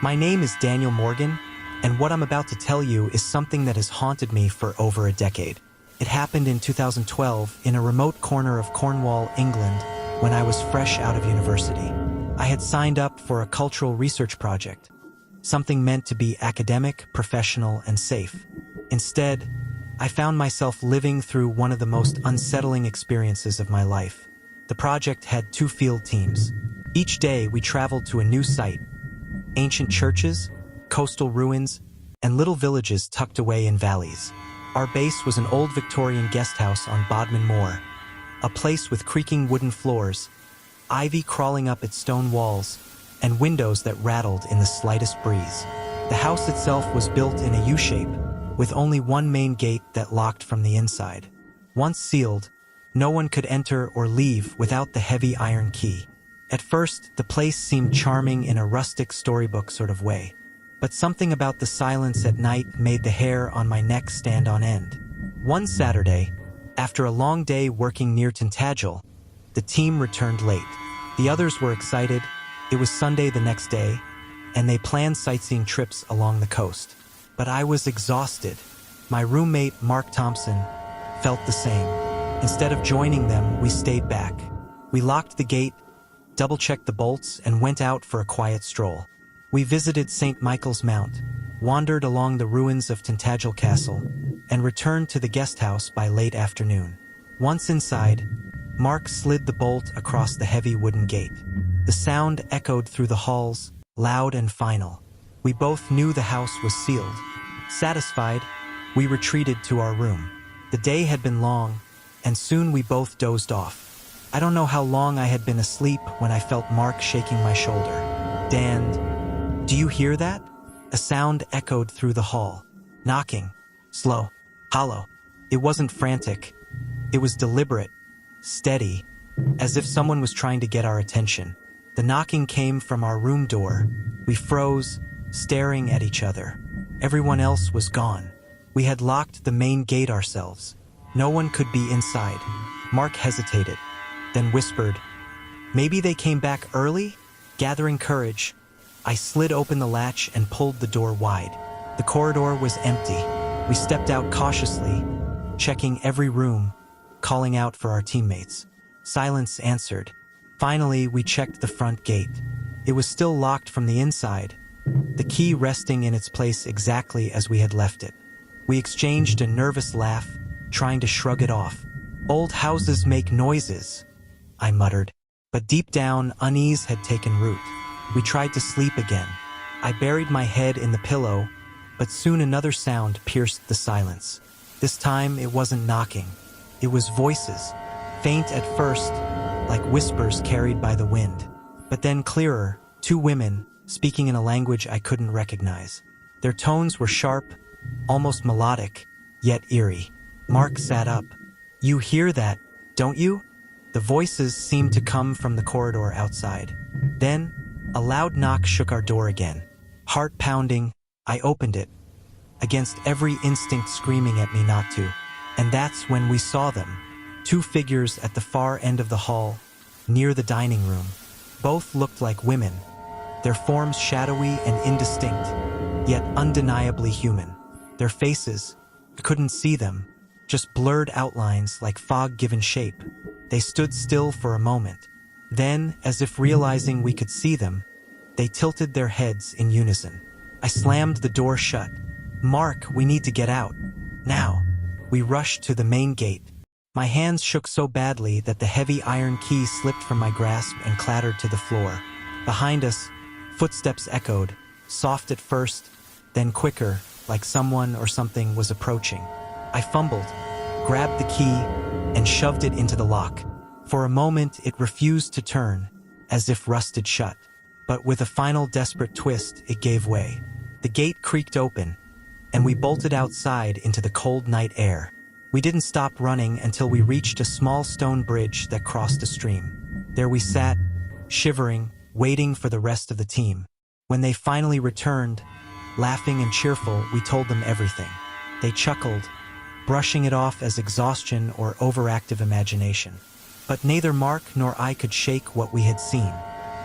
My name is Daniel Morgan, and what I'm about to tell you is something that has haunted me for over a decade. It happened in 2012 in a remote corner of Cornwall, England, when I was fresh out of university. I had signed up for a cultural research project, something meant to be academic, professional, and safe. Instead, I found myself living through one of the most unsettling experiences of my life. The project had 2 field teams. Each day, we traveled to a new site: ancient churches, coastal ruins, and little villages tucked away in valleys. Our base was an old Victorian guest house on Bodmin Moor, a place with creaking wooden floors, ivy crawling up its stone walls, and windows that rattled in the slightest breeze. The house itself was built in a U-shape, with only one main gate that locked from the inside. Once sealed, no one could enter or leave without the heavy iron key. At first, the place seemed charming in a rustic storybook sort of way. But something about the silence at night made the hair on my neck stand on end. One Saturday, after a long day working near Tintagel, the team returned late. The others were excited. It was Sunday the next day, and they planned sightseeing trips along the coast. But I was exhausted. My roommate, Mark Thompson, felt the same. Instead of joining them, we stayed back. We locked the gate, double-checked the bolts, and went out for a quiet stroll. We visited St. Michael's Mount, wandered along the ruins of Tintagel Castle, and returned to the guest house by late afternoon. Once inside, Mark slid the bolt across the heavy wooden gate. The sound echoed through the halls, loud and final. We both knew the house was sealed. Satisfied, we retreated to our room. The day had been long, and soon we both dozed off. I don't know how long I had been asleep when I felt Mark shaking my shoulder. "Dan, do you hear that?" A sound echoed through the hall. Knocking. Slow. Hollow. It wasn't frantic. It was deliberate. Steady. As if someone was trying to get our attention. The knocking came from our room door. We froze, staring at each other. Everyone else was gone. We had locked the main gate ourselves. No one could be inside. Mark hesitated, then whispered, "Maybe they came back early?" Gathering courage, I slid open the latch and pulled the door wide. The corridor was empty. We stepped out cautiously, checking every room, calling out for our teammates. Silence answered. Finally, we checked the front gate. It was still locked from the inside, the key resting in its place exactly as we had left it. We exchanged a nervous laugh, trying to shrug it off. "Old houses make noises," I muttered. But deep down, unease had taken root. We tried to sleep again. I buried my head in the pillow, but soon another sound pierced the silence. This time, it wasn't knocking. It was voices, faint at first, like whispers carried by the wind. But then clearer, 2 women, speaking in a language I couldn't recognize. Their tones were sharp, almost melodic, yet eerie. Mark sat up. "You hear that, don't you?" The voices seemed to come from the corridor outside. Then, a loud knock shook our door again. Heart pounding, I opened it, against every instinct screaming at me not to. And that's when we saw them. 2 figures at the far end of the hall, near the dining room. Both looked like women, their forms shadowy and indistinct, yet undeniably human. Their faces, I couldn't see them, just blurred outlines like fog given shape. They stood still for a moment. Then, as if realizing we could see them, they tilted their heads in unison. I slammed the door shut. "Mark, we need to get out. Now." We rushed to the main gate. My hands shook so badly that the heavy iron key slipped from my grasp and clattered to the floor. Behind us, footsteps echoed, soft at first, then quicker, like someone or something was approaching. I fumbled, grabbed the key, and shoved it into the lock. For a moment, it refused to turn, as if rusted shut. But with a final desperate twist, it gave way. The gate creaked open, and we bolted outside into the cold night air. We didn't stop running until we reached a small stone bridge that crossed a stream. There we sat, shivering, waiting for the rest of the team. When they finally returned, laughing and cheerful, we told them everything. They chuckled, brushing it off as exhaustion or overactive imagination. But neither Mark nor I could shake what we had seen.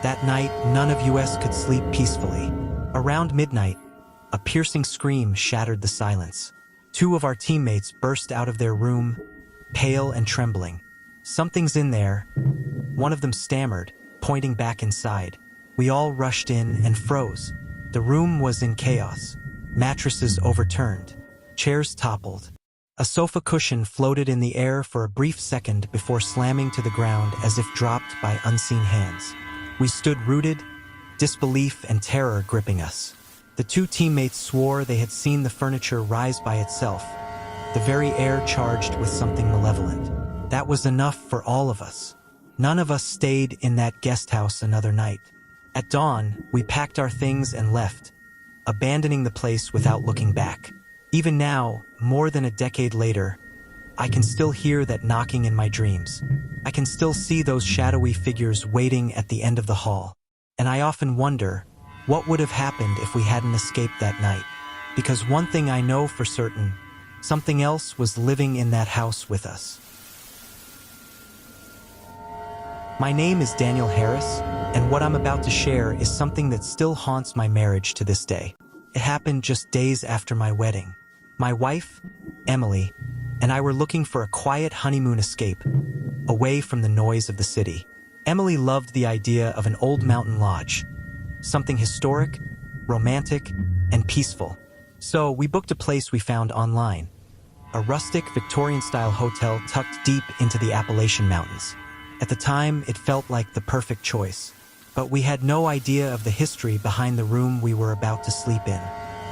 That night, none of us could sleep peacefully. Around midnight, a piercing scream shattered the silence. Two of our teammates burst out of their room, pale and trembling. "Something's in there," one of them stammered, pointing back inside. We all rushed in and froze. The room was in chaos. Mattresses overturned. Chairs toppled. A sofa cushion floated in the air for a brief second before slamming to the ground as if dropped by unseen hands. We stood rooted, disbelief and terror gripping us. The two teammates swore they had seen the furniture rise by itself, the very air charged with something malevolent. That was enough for all of us. None of us stayed in that guest house another night. At dawn, we packed our things and left, abandoning the place without looking back. Even now, more than a decade later, I can still hear that knocking in my dreams. I can still see those shadowy figures waiting at the end of the hall. And I often wonder, what would have happened if we hadn't escaped that night? Because one thing I know for certain, something else was living in that house with us. My name is Daniel Harris, and what I'm about to share is something that still haunts my marriage to this day. It happened just days after my wedding. My wife, Emily, and I were looking for a quiet honeymoon escape, away from the noise of the city. Emily loved the idea of an old mountain lodge, something historic, romantic, and peaceful. So we booked a place we found online, a rustic Victorian-style hotel tucked deep into the Appalachian Mountains. At the time, it felt like the perfect choice, but we had no idea of the history behind the room we were about to sleep in.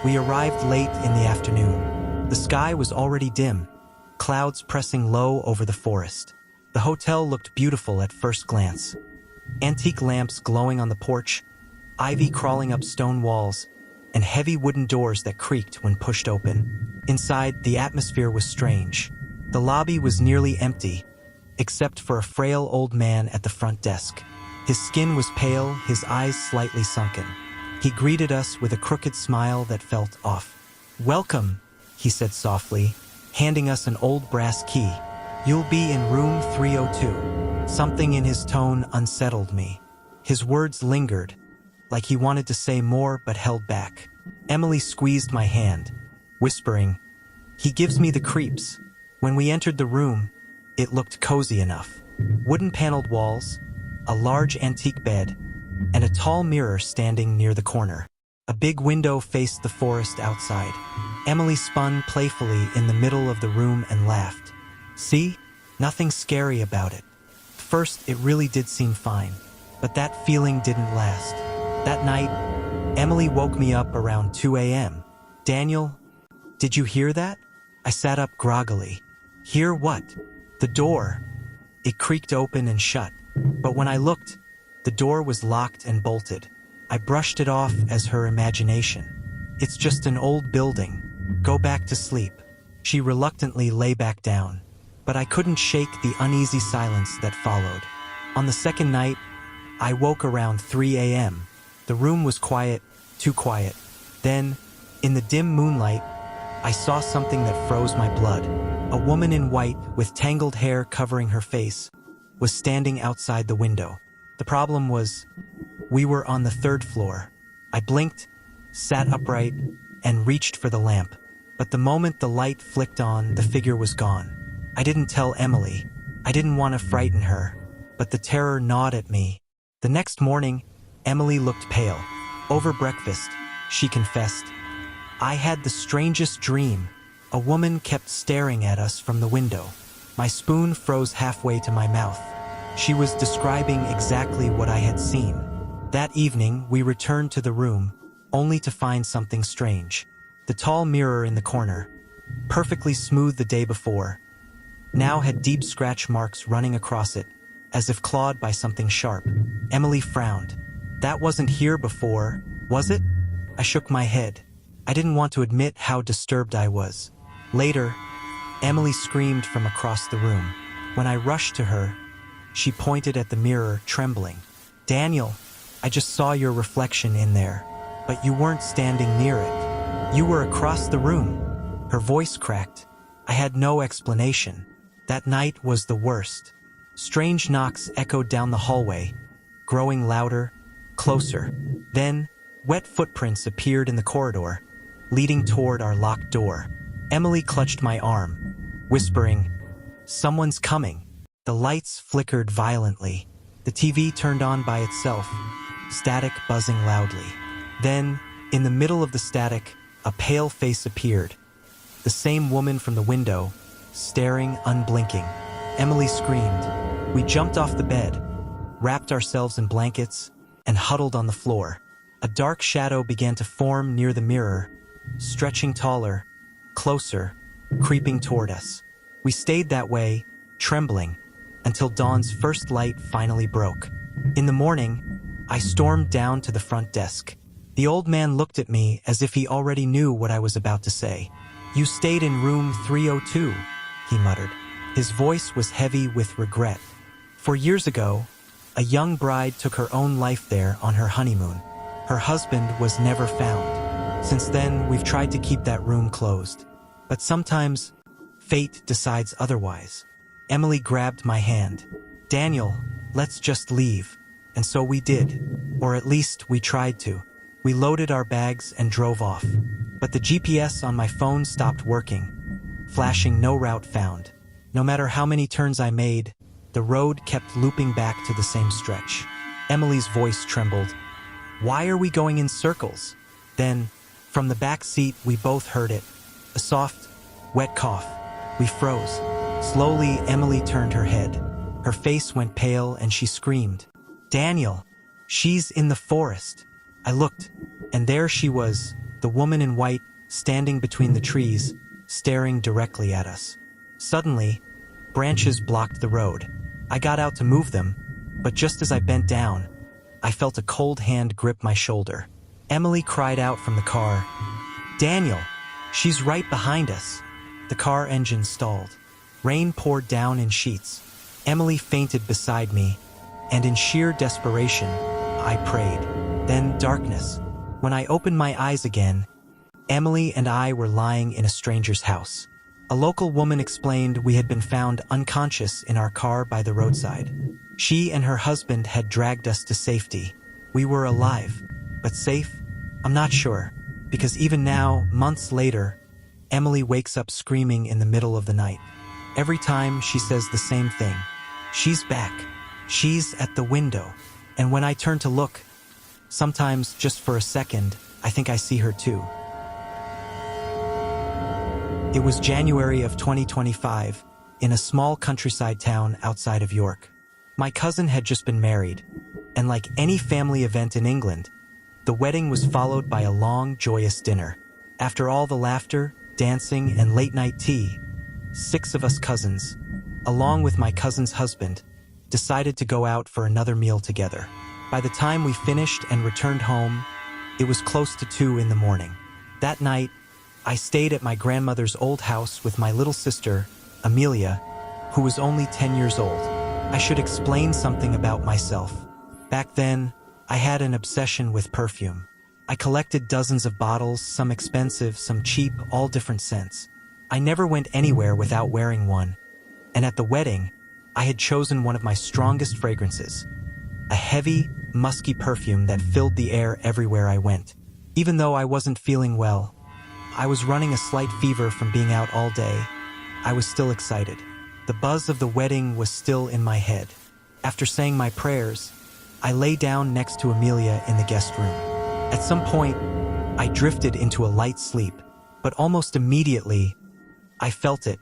We arrived late in the afternoon. The sky was already dim, clouds pressing low over the forest. The hotel looked beautiful at first glance. Antique lamps glowing on the porch, ivy crawling up stone walls, and heavy wooden doors that creaked when pushed open. Inside, the atmosphere was strange. The lobby was nearly empty, except for a frail old man at the front desk. His skin was pale, his eyes slightly sunken. He greeted us with a crooked smile that felt off. "Welcome," he said softly, handing us an old brass key. "You'll be in room 302. Something in his tone unsettled me. His words lingered, like he wanted to say more but held back. Emily squeezed my hand, whispering, "He gives me the creeps." When we entered the room, it looked cozy enough. Wooden-paneled walls, a large antique bed, and a tall mirror standing near the corner. A big window faced the forest outside. Emily spun playfully in the middle of the room and laughed. "See? Nothing scary about it." First, it really did seem fine, but that feeling didn't last. That night, Emily woke me up around 2 a.m. "Daniel, did you hear that?" I sat up groggily. "Hear what?" "The door." It creaked open and shut, but when I looked, the door was locked and bolted. I brushed it off as her imagination. "It's just an old building. Go back to sleep." She reluctantly lay back down, but I couldn't shake the uneasy silence that followed. On the second night, I woke around 3 a.m. The room was quiet, too quiet. Then, in the dim moonlight, I saw something that froze my blood. A woman in white, with tangled hair covering her face, was standing outside the window. The problem was, we were on the third floor. I blinked, sat upright, and reached for the lamp. But the moment the light flicked on, the figure was gone. I didn't tell Emily. I didn't want to frighten her, but the terror gnawed at me. The next morning, Emily looked pale. Over breakfast, she confessed, "I had the strangest dream. A woman kept staring at us from the window. My spoon froze halfway to my mouth. She was describing exactly what I had seen." That evening, we returned to the room, only to find something strange. The tall mirror in the corner, perfectly smooth the day before, now had deep scratch marks running across it, as if clawed by something sharp. Emily frowned. "That wasn't here before, was it?" I shook my head. I didn't want to admit how disturbed I was. Later, Emily screamed from across the room. When I rushed to her, she pointed at the mirror, trembling. "Daniel, I just saw your reflection in there, but you weren't standing near it. You were across the room." Her voice cracked. I had no explanation. That night was the worst. Strange knocks echoed down the hallway, growing louder, closer. Then, Wet footprints appeared in the corridor, leading toward our locked door. Emily clutched my arm, whispering, "Someone's coming." The lights flickered violently. The TV turned on by itself, static buzzing loudly. Then, in the middle of the static, a pale face appeared. The same woman from the window, staring unblinking. Emily screamed. We jumped off the bed, wrapped ourselves in blankets, and huddled on the floor. A dark shadow began to form near the mirror, stretching taller, closer, creeping toward us. We stayed that way, trembling, until dawn's first light finally broke. In the morning, I stormed down to the front desk. The old man looked at me as if he already knew what I was about to say. "You stayed in room 302, he muttered. His voice was heavy with regret. "4 years ago, a young bride took her own life there on her honeymoon. Her husband was never found. Since then, we've tried to keep that room closed. But sometimes, fate decides otherwise." Emily grabbed my hand. "Daniel, let's just leave." And so we did. Or at least we tried to. We loaded our bags and drove off. But the GPS on my phone stopped working, flashing no route found. No matter how many turns I made, the road kept looping back to the same stretch. Emily's voice trembled. "Why are we going in circles?" Then, from the back seat, we both heard it. A soft, wet cough. We froze. Slowly, Emily turned her head. Her face went pale and she screamed, "Daniel, she's in the forest." I looked, and there she was, the woman in white, standing between the trees, staring directly at us. Suddenly, branches blocked the road. I got out to move them, but just as I bent down, I felt a cold hand grip my shoulder. Emily cried out from the car, "Daniel, she's right behind us." The car engine stalled. Rain poured down in sheets. Emily fainted beside me, and in sheer desperation, I prayed. Then darkness. When I opened my eyes again, Emily and I were lying in a stranger's house. A local woman explained we had been found unconscious in our car by the roadside. She and her husband had dragged us to safety. We were alive, but safe? I'm not sure, because even now, months later, Emily wakes up screaming in the middle of the night. Every time she says the same thing. She's back. She's at the window. And when I turn to look, sometimes just for a second, I think I see her too. It was January of 2025, in a small countryside town outside of York. My cousin had just been married, and like any family event in England, the wedding was followed by a long, joyous dinner. After all the laughter, dancing, and late-night tea, 6 of us cousins, along with my cousin's husband, decided to go out for another meal together. By the time we finished and returned home, it was close to 2 in the morning. That night, I stayed at my grandmother's old house with my little sister, Amelia, who was only 10 years old. I should explain something about myself. Back then, I had an obsession with perfume. I collected dozens of bottles, some expensive, some cheap, all different scents. I never went anywhere without wearing one. And at the wedding, I had chosen one of my strongest fragrances. A heavy, musky perfume that filled the air everywhere I went. Even though I wasn't feeling well, I was running a slight fever from being out all day, I was still excited. The buzz of the wedding was still in my head. After saying my prayers, I lay down next to Amelia in the guest room. At some point, I drifted into a light sleep, but almost immediately, I felt it.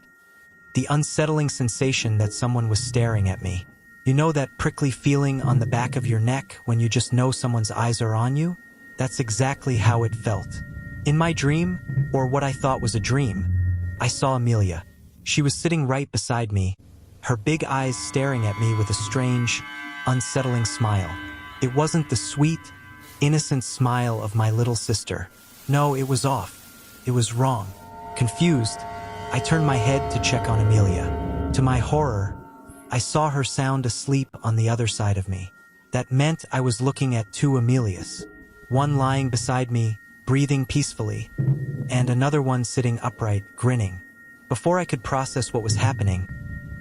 The unsettling sensation that someone was staring at me. You know that prickly feeling on the back of your neck when you just know someone's eyes are on you? That's exactly how it felt. In my dream, or what I thought was a dream, I saw Amelia. She was sitting right beside me, her big eyes staring at me with a strange, unsettling smile. It wasn't the sweet, innocent smile of my little sister. No, it was off. It was wrong. Confused, I turned my head to check on Amelia. To my horror, I saw her sound asleep on the other side of me. That meant I was looking at 2 Amelias. One lying beside me, breathing peacefully, and another one sitting upright, grinning. Before I could process what was happening,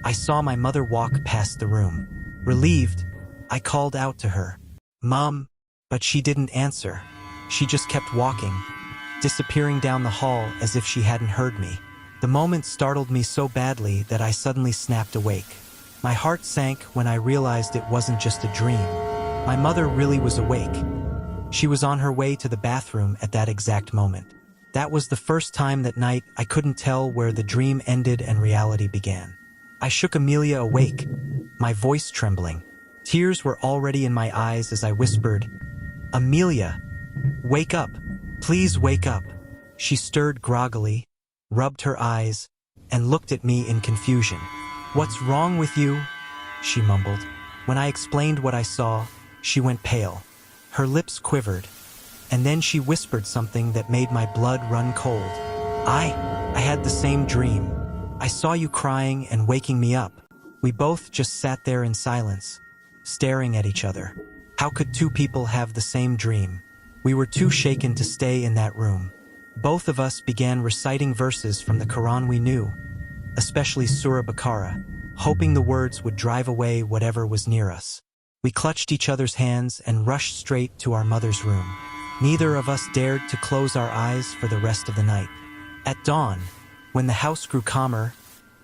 I saw my mother walk past the room. Relieved, I called out to her, "Mom," but she didn't answer. She just kept walking, disappearing down the hall as if she hadn't heard me. The moment startled me so badly that I suddenly snapped awake. My heart sank when I realized it wasn't just a dream. My mother really was awake. She was on her way to the bathroom at that exact moment. That was the first time that night I couldn't tell where the dream ended and reality began. I shook Amelia awake, my voice trembling. Tears were already in my eyes as I whispered, "Amelia, wake up. Please wake up." She stirred groggily, rubbed her eyes, and looked at me in confusion. "What's wrong with you?" she mumbled. When I explained what I saw, she went pale. Her lips quivered, and then she whispered something that made my blood run cold. I had the same dream. I saw you crying and waking me up. We both just sat there in silence, staring at each other. How could two people have the same dream? We were too shaken to stay in that room. Both of us began reciting verses from the Quran we knew, especially Surah Baqarah, hoping the words would drive away whatever was near us. We clutched each other's hands and rushed straight to our mother's room. Neither of us dared to close our eyes for the rest of the night. At dawn, when the house grew calmer,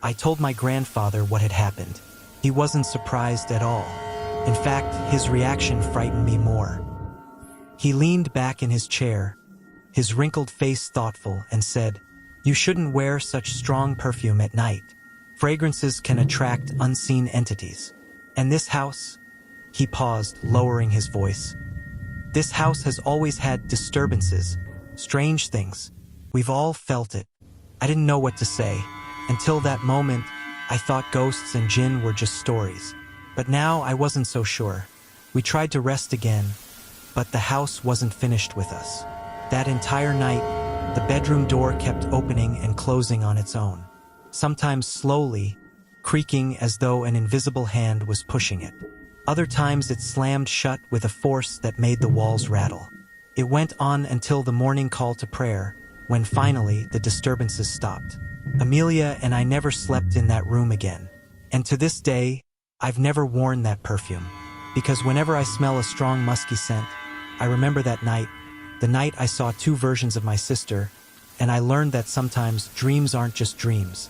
I told my grandfather what had happened. He wasn't surprised at all. In fact, his reaction frightened me more. He leaned back in his chair, his wrinkled face thoughtful, and said, "You shouldn't wear such strong perfume at night. Fragrances can attract unseen entities. And this house," he paused, lowering his voice, "this house has always had disturbances, strange things. We've all felt it." I didn't know what to say. Until that moment, I thought ghosts and jinn were just stories. But now I wasn't so sure. We tried to rest again, but the house wasn't finished with us. That entire night, the bedroom door kept opening and closing on its own, sometimes slowly, creaking as though an invisible hand was pushing it. Other times it slammed shut with a force that made the walls rattle. It went on until the morning call to prayer, when finally the disturbances stopped. Amelia and I never slept in that room again. And to this day, I've never worn that perfume. Because whenever I smell a strong musky scent, I remember that night, the night I saw two versions of my sister, and I learned that sometimes dreams aren't just dreams.